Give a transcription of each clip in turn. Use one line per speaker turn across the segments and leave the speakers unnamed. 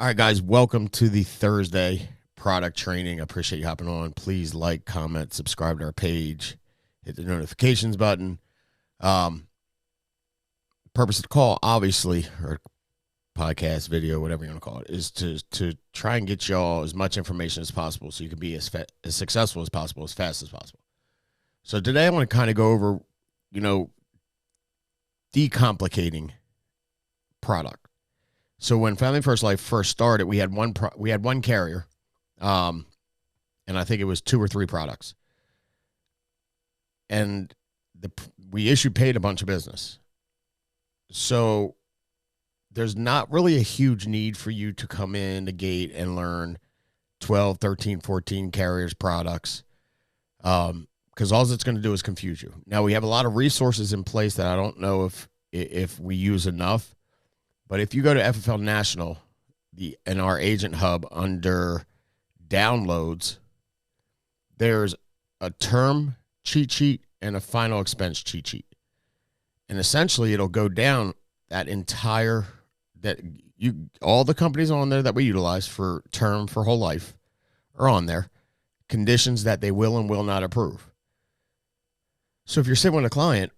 All right, guys, welcome to the Thursday product training. I appreciate you hopping on. Please like, comment, subscribe to our page, hit the notifications button. Purpose of the call, obviously, or podcast, video, whatever you want to call it, is to try and get y'all as much information as possible so you can be as successful as possible, as fast as possible. So today I want to kind of go over, decomplicating product. So when Family First Life first started, we had one carrier, and I think it was 2 or 3 products, and we paid a bunch of business. So there's not really a huge need for you to come in the gate and learn 12, 13, 14 carriers products, because all it's going to do is confuse you. Now we have a lot of resources in place that I don't know if we use enough. But if you go to FFL National, in our agent hub under downloads, there's a term cheat sheet and a final expense cheat sheet. And essentially it'll go down all the companies on there that we utilize for term for whole life are on there, conditions that they will and will not approve. So if you're sitting with a client,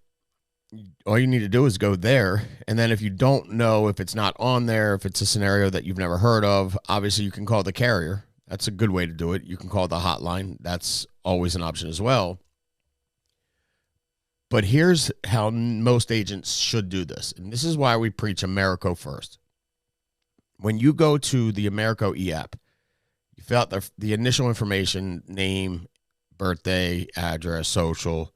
all you need to do is go there. And then if you don't know if it's not on there, if it's a scenario that you've never heard of, obviously you can call the carrier. That's a good way to do it. You can call the hotline. That's always an option as well. But here's how most agents should do this. And this is why we preach Americo first. When you go to the Americo e-app, you fill out the initial information, name, birthday, address, social,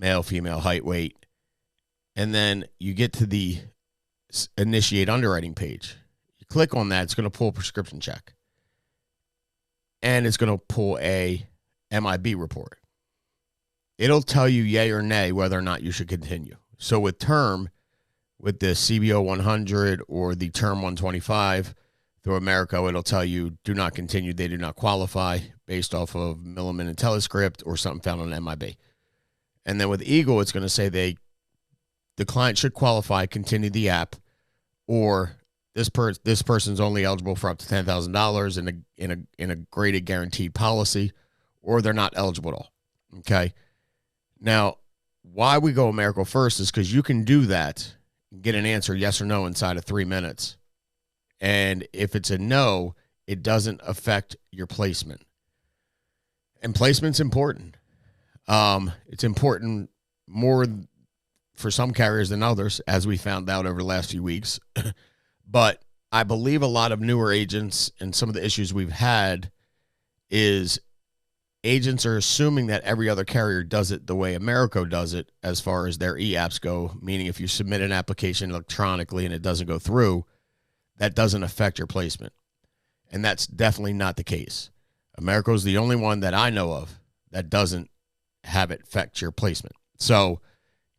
male, female, height, weight, and then you get to the initiate underwriting page. You click on that, it's going to pull a prescription check, and it's going to pull a MIB report. It'll tell you yay or nay whether or not you should continue. So with term, with the CBO 100 or the term 125 through Americo, it'll tell you do not continue, they do not qualify based off of Milliman and Telescript or something found on MIB. And then with Eagle, it's going to say the client should qualify, continue the app, or this person's only eligible for up to $10,000 in a graded guaranteed policy, or they're not eligible at all. Okay. Now, why we go Americo first is because you can do that, get an answer yes or no inside of 3 minutes. And if it's a no, it doesn't affect your placement. And placement's important. It's important more for some carriers than others, as we found out over the last few weeks. But I believe a lot of newer agents and some of the issues we've had is agents are assuming that every other carrier does it the way Americo does it as far as their e-apps go, meaning if you submit an application electronically and it doesn't go through, that doesn't affect your placement. And that's definitely not the case. Americo is the only one that I know of that doesn't have it affect your placement. So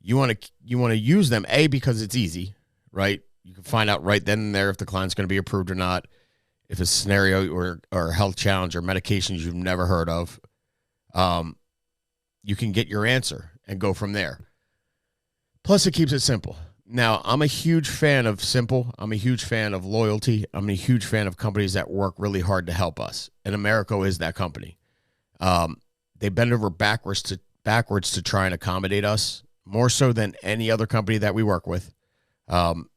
you want to use them, because it's easy, right? You can find out right then and there if the client's going to be approved or not, if it's a scenario or health challenge or medications you've never heard of. You can get your answer and go from there. Plus, it keeps it simple. Now, I'm a huge fan of simple. I'm a huge fan of loyalty. I'm a huge fan of companies that work really hard to help us. And Americo is that company. They bend over backwards to try and accommodate us, more so than any other company that we work with. And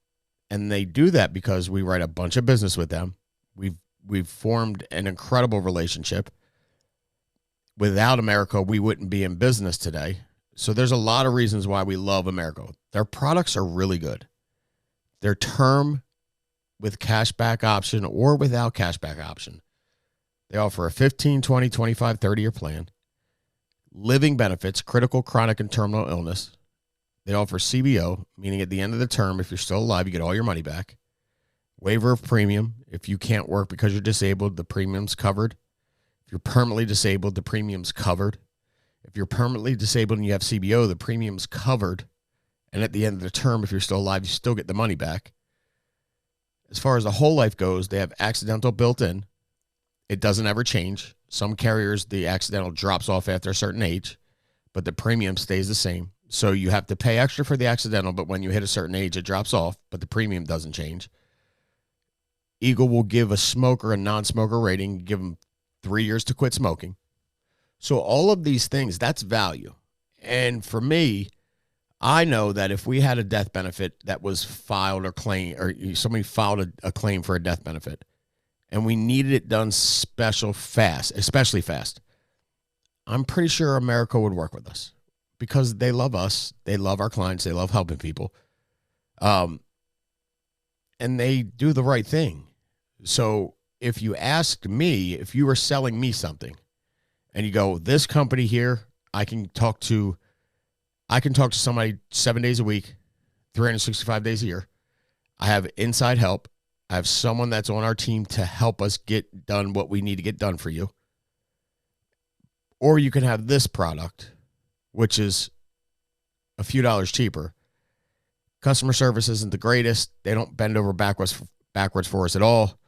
they do that because we write a bunch of business with them. We've formed an incredible relationship. Without Americo, we wouldn't be in business today. So there's a lot of reasons why we love Americo. Their products are really good. Their term with cashback option or without cashback option. They offer a 15, 20, 25, 30-year plan. Living benefits, critical, chronic, and terminal illness. They offer CBO, meaning at the end of the term, if you're still alive, you get all your money back. Waiver of premium. If you can't work because you're disabled, the premium's covered. If you're permanently disabled, the premium's covered. If you're permanently disabled and you have CBO, the premium's covered. And at the end of the term, if you're still alive, you still get the money back. As far as the whole life goes, they have accidental built in. It doesn't ever change. Some carriers, the accidental drops off after a certain age, but the premium stays the same. So you have to pay extra for the accidental, but when you hit a certain age, it drops off, but the premium doesn't change. Eagle will give a smoker a non-smoker rating, give them 3 years to quit smoking. So all of these things, that's value. And for me, I know that if we had a death benefit that was filed or claim, or somebody filed a claim for a death benefit, and we needed it done especially fast, I'm pretty sure America would work with us because they love us. They love our clients. They love helping people. And they do the right thing. So if you asked me, if you were selling me something and you go, this company here, I can talk to somebody 7 days a week, 365 days a year. I have inside help. I have someone that's on our team to help us get done what we need to get done for you. Or you can have this product, which is a few dollars cheaper. Customer service isn't the greatest. They don't bend over backwards for us at all.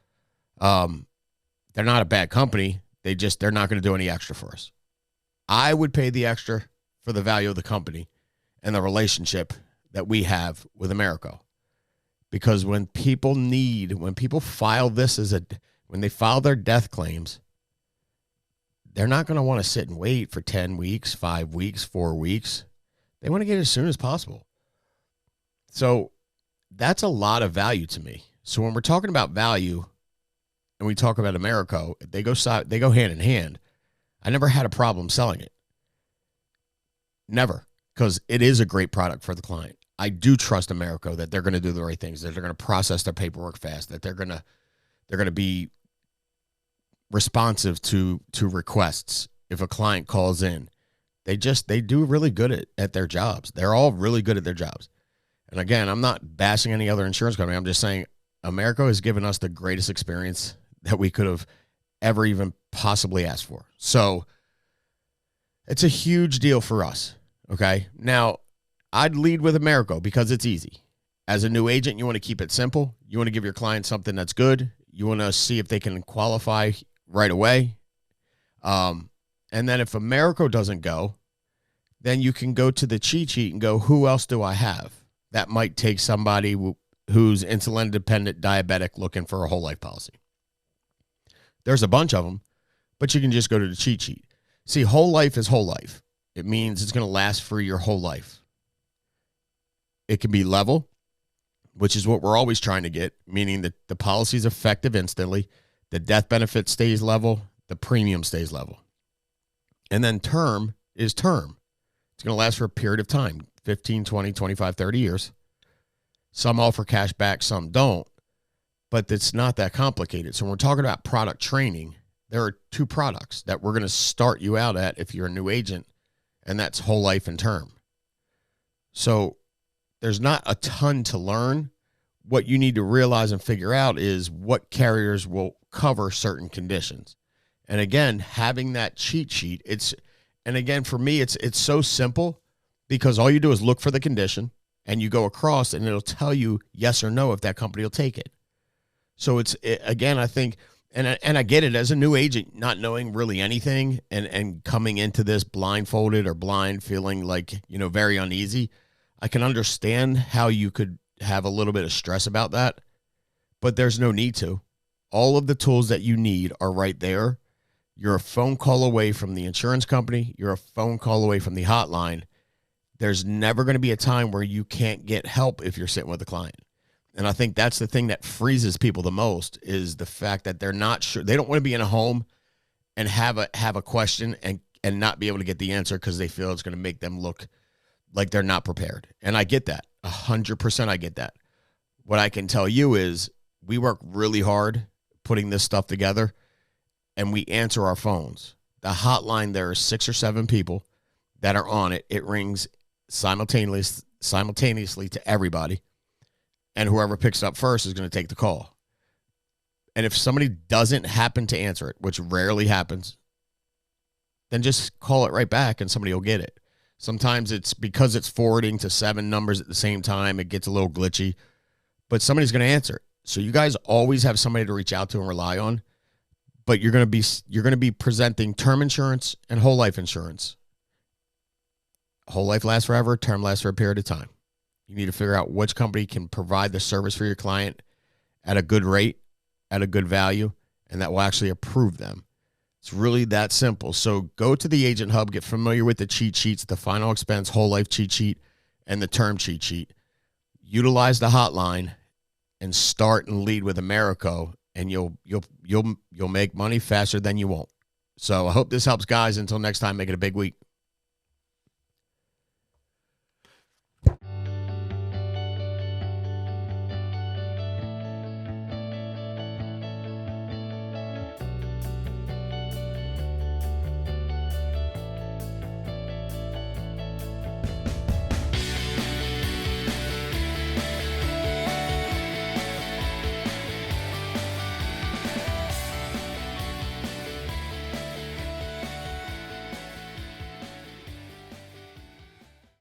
They're not a bad company. They're not going to do any extra for us. I would pay the extra for the value of the company and the relationship that we have with Americo. Because when people file when they file their death claims, they're not going to want to sit and wait for 10 weeks, 5 weeks, 4 weeks. They want to get it as soon as possible. So that's a lot of value to me. So when we're talking about value and we talk about Americo, they go hand in hand. I never had a problem selling it. Never, because it is a great product for the client. I do trust Americo that they're going to do the right things, that they're going to process their paperwork fast, that they're going to be responsive to requests if a client calls in. They do really good at their jobs. They're all really good at their jobs. And again, I'm not bashing any other insurance company. I'm just saying Americo has given us the greatest experience that we could have ever even possibly asked for. So it's a huge deal for us. Okay. Now, I'd lead with Americo because it's easy. As a new agent, you want to keep it simple. You want to give your client something that's good. You want to see if they can qualify right away. And then if Americo doesn't go, then you can go to the cheat sheet and go, who else do I have? That might take somebody who's insulin dependent, diabetic, looking for a whole life policy. There's a bunch of them, but you can just go to the cheat sheet. See, whole life is whole life. It means it's going to last for your whole life. It can be level, which is what we're always trying to get, meaning that the policy is effective instantly, the death benefit stays level, the premium stays level. And then term is term. It's going to last for a period of time, 15, 20, 25, 30 years. Some offer cash back, some don't, but it's not that complicated. So when we're talking about product training, there are two products that we're going to start you out at if you're a new agent, and that's whole life and term. So there's not a ton to learn. What you need to realize and figure out is what carriers will cover certain conditions. And again, having that cheat sheet, for me, it's so simple because all you do is look for the condition and you go across and it'll tell you yes or no if that company will take it. So I think, and I get it as a new agent, not knowing really anything and coming into this blindfolded or blind, feeling like, very uneasy. I can understand how you could have a little bit of stress about that, but there's no need to. All of the tools that you need are right there. You're a phone call away from the insurance company. You're a phone call away from the hotline. There's never going to be a time where you can't get help if you're sitting with a client. And I think that's the thing that freezes people the most is the fact that they're not sure. They don't want to be in a home and have a question and not be able to get the answer because they feel it's going to make them look like they're not prepared. And I get that. 100% I get that. What I can tell you is we work really hard putting this stuff together and we answer our phones. The hotline, there are 6 or 7 people that are on it. It rings simultaneously to everybody. And whoever picks it up first is going to take the call. And if somebody doesn't happen to answer it, which rarely happens, then just call it right back and somebody will get it. Sometimes it's because it's forwarding to 7 numbers at the same time. It gets a little glitchy, but somebody's going to answer it. So you guys always have somebody to reach out to and rely on, but you're going to be presenting term insurance and whole life insurance. Whole life lasts forever. Term lasts for a period of time. You need to figure out which company can provide the service for your client at a good rate at a good value and that will actually approve them. It's really that simple. So go to the Agent Hub, get familiar with the cheat sheets, the final expense, whole life cheat sheet, and the term cheat sheet. Utilize the hotline and start and lead with Americo, and you'll make money faster than you won't. So I hope this helps, guys. Until next time, make it a big week.